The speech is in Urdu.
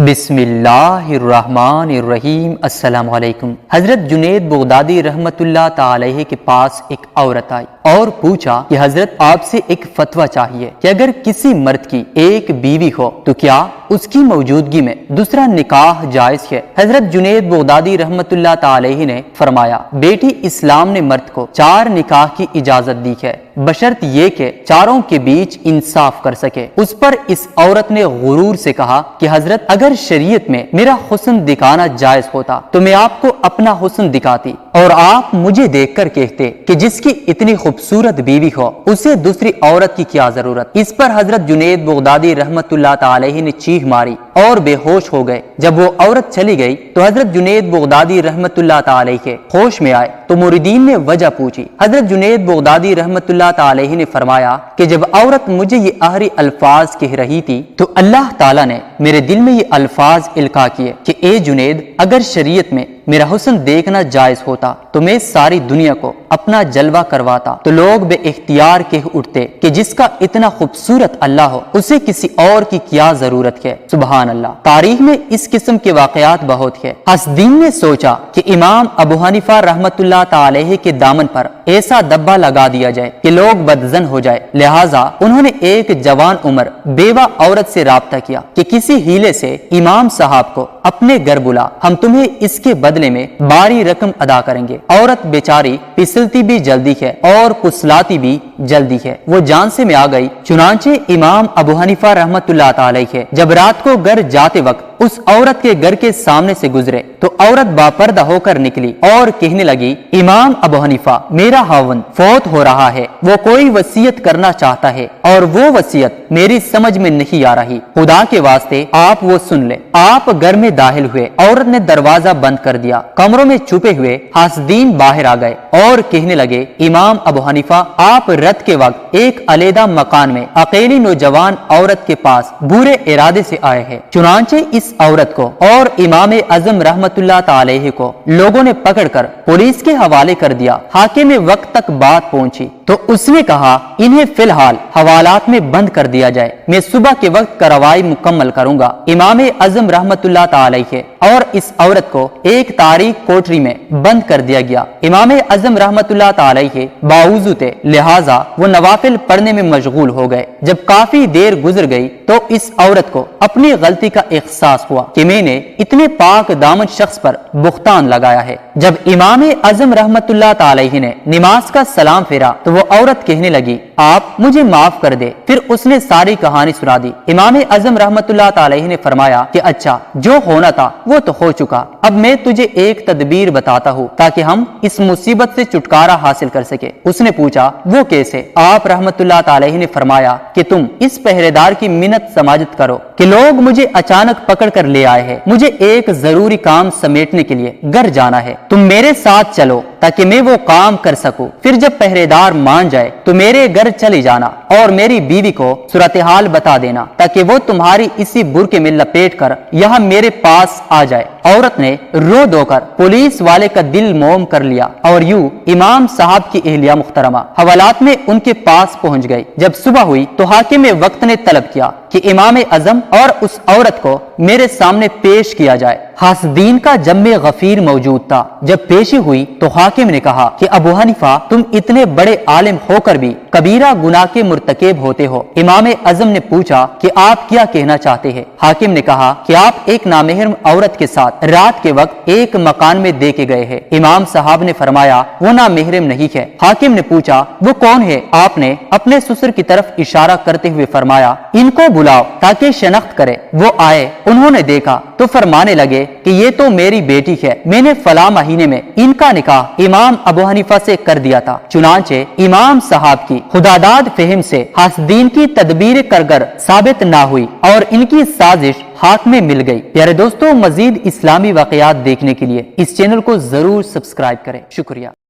بسم اللہ الرحمن الرحیم۔ السلام علیکم۔ حضرت جنید بغدادی رحمت اللہ تعالی کے پاس ایک عورت آئی اور پوچھا کہ حضرت آپ سے ایک فتویٰ چاہیے کہ اگر کسی مرد کی ایک بیوی ہو تو کیا اس کی موجودگی میں دوسرا نکاح جائز ہے؟ حضرت جنید بغدادی رحمت اللہ تعالی نے فرمایا، بیٹی اسلام نے مرد کو 4 نکاح کی اجازت دی ہے، بشرط یہ کہ چاروں کے بیچ انصاف کر سکے۔ اس پر اس عورت نے غرور سے کہا کہ حضرت اگر شریعت میں میرا حسن دکھانا جائز ہوتا تو میں آپ کو اپنا حسن دکھاتی اور آپ مجھے دیکھ کر کہتے کہ جس کی اتنی خوبصورت بیوی ہو اسے دوسری عورت کی کیا ضرورت۔ اس پر حضرت جنید بغدادی رحمت اللہ تعالی نے چیخ ماری اور بے ہوش ہو گئے۔ جب وہ عورت چلی گئی تو حضرت جنید بغدادی رحمت اللہ تعالی کے ہوش میں آئے تو مریدین نے وجہ پوچھی۔ حضرت جنید بغدادی رحمت اللہ تعالی نے فرمایا کہ جب عورت مجھے یہ آخری الفاظ کہہ رہی تھی تو اللہ تعالی نے میرے دل میں یہ الفاظ القاء کیے کہ اے جنید، اگر شریعت میں میرا حسن دیکھنا جائز ہوتا تو میں ساری دنیا کو اپنا جلوہ کرواتا تو لوگ بے اختیار کہہ اٹھتے کہ جس کا اتنا خوبصورت اللہ ہو اسے کسی اور کی کیا ضرورت ہے۔ سبحان اللہ۔ تاریخ میں اس قسم کے واقعات بہت ہے۔ حسدین نے سوچا کہ امام ابو حنیفہ رحمت اللہ تعالی کے دامن پر ایسا دبا لگا دیا جائے کہ لوگ بدزن ہو جائے، لہٰذا انہوں نے ایک جوان عمر بیوہ عورت سے رابطہ کیا کہ کسی ہیلے سے امام صاحب کو اپنے گھر بلا، ہم تمہیں اس کے بدلے میں باری رقم ادا کریں گے۔ عورت بیچاری پسلتی بھی جلدی ہے اور پسلاتی بھی جلدی ہے، وہ جان سے میں آ گئی۔ چنانچہ امام ابو حنیفہ رحمت اللہ تعالی ہے جب رات کو گھر جاتے وقت اس عورت کے گھر کے سامنے سے گزرے تو عورت باپردہ ہو کر نکلی اور کہنے لگی، امام ابو حنیفہ، میرا خاوند فوت ہو رہا ہے، وہ کوئی وصیت کرنا چاہتا ہے اور وہ وصیت میری سمجھ میں نہیں آ رہی، خدا کے واسطے آپ وہ سن لیں۔ آپ گھر میں داخل ہوئے، عورت نے دروازہ بند کر دیا، کمروں میں چھپے ہوئے حاسدین باہر آ گئے اور کہنے لگے، امام ابو حنیفہ، آپ رات کے وقت ایک علیحدہ مکان میں اکیلی نوجوان عورت کے پاس برے ارادے سے آئے ہیں۔ چنانچہ اس عورت کو اور امام اعظم رحمت اللہ تعالی کو لوگوں نے پکڑ کر پولیس کے حوالے کر دیا۔ حاکم وقت تک بات پہنچی تو اس نے کہا، انہیں فی الحال حوالات میں بند کر دیا جائے، میں صبح کے وقت کارروائی مکمل کروں گا۔ امام اعظم رحمت اللہ تعالی ہے اور اس عورت کو ایک تاریک کوٹری میں بند کر دیا گیا۔ امام اعظم رحمت اللہ تعالی ہے باوضو تھے، لہٰذا وہ نوافل پڑھنے میں مشغول ہو گئے۔ جب کافی دیر گزر گئی تو اس عورت کو اپنی غلطی کا احساس ہوا کہ میں نے اتنے پاک دامن شخص پر بہتان لگایا ہے۔ جب امام اعظم رحمت اللہ تعالی نے نماز کا سلام پھیرا تو وہ عورت کہنے لگی، آپ مجھے معاف کر دے۔ پھر اس نے ساری کہانی سنا دی۔ امام اعظم رحمت اللہ تعالی نے فرمایا کہ اچھا، جو ہونا تھا وہ تو ہو چکا، اب میں تجھے ایک تدبیر بتاتا ہوں تاکہ ہم اس مصیبت سے چھٹکارا حاصل کر سکے۔ اس نے پوچھا، وہ کیسے؟ آپ رحمت اللہ تعالی نے فرمایا کہ تم اس پہرے دار کی منت سماجت کرو کہ لوگ مجھے اچانک پکڑ کر لے آئے ہیں، مجھے ایک ضروری کام سمیٹنے کے لیے گھر جانا ہے، تم میرے ساتھ چلو تاکہ میں وہ کام کر سکوں۔ پھر جب پہرے دار مان جائے تو میرے گھر چلی جانا اور میری بیوی کو صورتحال بتا دینا تاکہ وہ تمہاری اسی برقعے میں لپیٹ کر یہاں میرے پاس آ جائے۔ عورت نے رو دو کر پولیس والے کا دل موم کر لیا اور یوں امام صاحب کی اہلیہ محترمہ حوالات میں ان کے پاس پہنچ گئی۔ جب صبح ہوئی تو حاکم وقت نے طلب کیا کہ امام اعظم اور اس عورت کو میرے سامنے پیش کیا جائے۔ حاسدین کا جم غفیر موجود تھا۔ جب پیشی ہوئی تو حاکم نے کہا کہ ابو حنیفہ، تم اتنے بڑے عالم ہو کر بھی کبیرہ گناہ کے مرتکب ہوتے ہو۔ امام اعظم نے پوچھا کہ آپ کیا کہنا چاہتے ہیں؟ حاکم نے کہا کہ آپ ایک نامحرم عورت کے ساتھ رات کے وقت ایک مکان میں دے کے گئے ہیں۔ امام صاحب نے فرمایا، وہ نامحرم نہیں ہے۔ حاکم نے پوچھا، وہ کون ہے؟ آپ نے اپنے سسر کی طرف اشارہ کرتے ہوئے فرمایا، ان کو بلاؤ تاکہ شناخت کرے۔ وہ آئے، انہوں نے دیکھا تو فرمانے لگے کہ یہ تو میری بیٹی ہے، میں نے فلاں مہینے میں ان کا نکاح امام ابو حنیفہ سے کر دیا تھا۔ چنانچہ امام صاحب کی خداداد فہم سے حاسدین کی تدبیر کارگر ثابت نہ ہوئی اور ان کی سازش ہاتھ میں مل گئی۔ پیارے دوستوں، مزید اسلامی واقعات دیکھنے کے لیے اس چینل کو ضرور سبسکرائب کریں۔ شکریہ۔